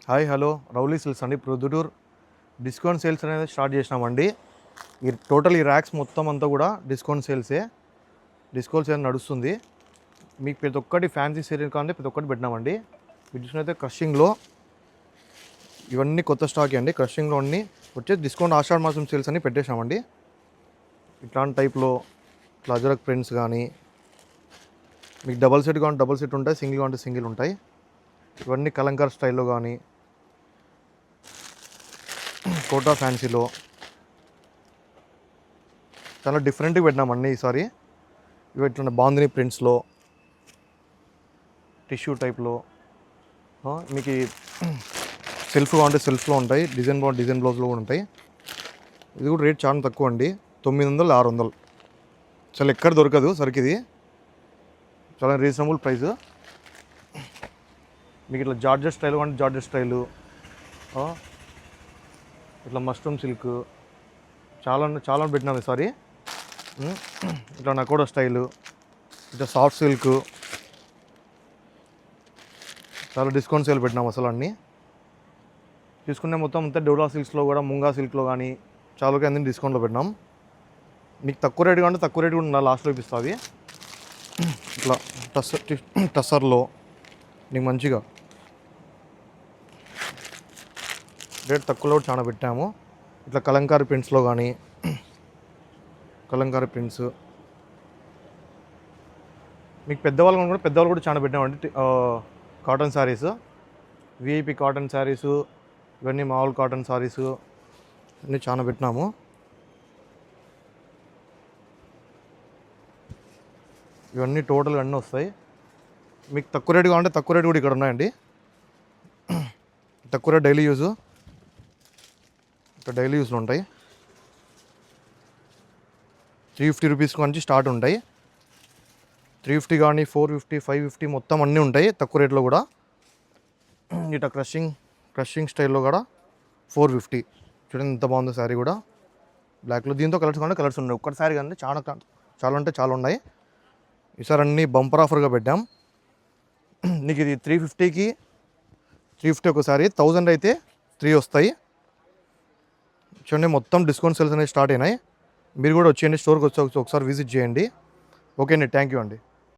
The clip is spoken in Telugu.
హాయ్ హలో రౌలీ సిల్క్స్ అండి. ప్రొద్దుటూర్ డిస్కౌంట్ సేల్స్ అనేది స్టార్ట్ చేసినామండి. ఈ ర్యాక్స్ మొత్తం అంతా కూడా డిస్కౌంట్ సేల్ నడుస్తుంది. మీకు ప్రతి ఒక్కటి ఫ్యాన్సీ సీరియల్ కానీ ప్రతి ఒక్కటి పెట్టినామండి. మీరు చూసినైతే క్రషింగ్లో ఇవన్నీ కొత్త స్టాక్ అండి. క్రషింగ్లో అన్నీ వచ్చేసి డిస్కౌంట్ ఆషాఢ మాసం సేల్స్ అని పెట్టేశామండి. ఇట్లాంటి టైప్లో ఇట్లా అజరక్ ప్రింట్స్ కానీ మీకు డబల్ సెట్ కావాలంటే డబల్ సెట్ ఉంటాయి, సింగిల్ కావాలంటే సింగిల్ ఉంటాయి. ఇవన్నీ కలంకార్ స్టైల్లో కానీ కోటా ఫ్యాన్సీలో చాలా డిఫరెంట్గా పెట్టినామండి ఈసారి. ఇవి ఇట్లా బాందిని ప్రింట్స్లో టిష్యూ టైప్లో మీకు సెల్ఫ్ కావాలంటే సెల్ఫ్లో ఉంటాయి, డిజైన్ బ్లౌజ్లో కూడా ఉంటాయి. ఇది కూడా రేట్ చాలా తక్కువ అండి, 900 600. చాలా ఎక్కడ దొరకదు సరికి, ఇది చాలా రీజనబుల్ ప్రైస్. మీకు ఇట్లా జార్జెట్ స్టైల్ అంటే జార్జెట్ స్టైలు, ఇట్లా మస్ట్రూమ్ సిల్క్ చాలా పెట్టినాము ఈసారి. ఇట్లా నకోడా స్టైలు, ఇట్లా సాఫ్ట్ సిల్క్ చాలా డిస్కౌంట్ సేల్ పెట్టినాము అసలు అన్నీ. తీసుకునే మొత్తం అంతా డోలా సిల్క్స్లో కూడా ముంగా సిల్క్లో కానీ చాలా అన్ని డిస్కౌంట్లో పెట్టినాం. మీకు తక్కువ రేటు కానీ తక్కువ రేటు కూడా లాస్ట్లో ఇప్పిస్తుంది. ఇట్లా టస్సర్లో నీకు మంచిగా రేట్ తక్కువలో కూడా చాలా పెట్టాము. ఇట్లా కలంకారీ ప్రింట్స్లో కానీ కలంకారీ ప్రింట్స్ మీకు పెద్దవాళ్ళు కూడా చాలా పెట్టామండి. Cotton saris, VIP cotton saris, ఇవన్నీ మామూలు కాటన్ శారీసు అన్నీ చాలా పెట్టినాము. ఇవన్నీ టోటల్గా అన్నీ వస్తాయి. మీకు తక్కువ రేటు కావాలంటే తక్కువ రేటు కూడా ఇక్కడ ఉన్నాయండి. తక్కువ రేటు డైలీ యూజ్, ఇక్కడ డైలీ యూస్లో ఉంటాయి. 350 రూపీస్ నుంచి స్టార్ట్ ఉంటాయి. 350 కానీ 450 550 మొత్తం అన్నీ ఉంటాయి తక్కువ రేట్లో కూడా. ఇట్లా క్రషింగ్ స్టైల్లో కూడా 450. చూడండి ఎంత బాగుందో శారీ కూడా బ్లాక్లో. దీంతో కలర్స్ కానీ కలర్స్ ఉన్నాయి. ఒక్కటి శారీ కానీ చాలా అంటే చాలా ఉన్నాయి. ఈసారి అన్నీ బంపర్ ఆఫర్గా పెట్టాం. నీకు ఇది 350కి 350 ఒకసారి, 1000 అయితే 3 వస్తాయి. చూడండి మొత్తం డిస్కౌంట్ సేల్స్ అనేవి స్టార్ట్ అయినాయి. మీరు కూడా వచ్చేయండి, స్టోర్కి వచ్చి ఒకసారి విజిట్ చేయండి. ఓకే అండి, థ్యాంక్ యూ అండి.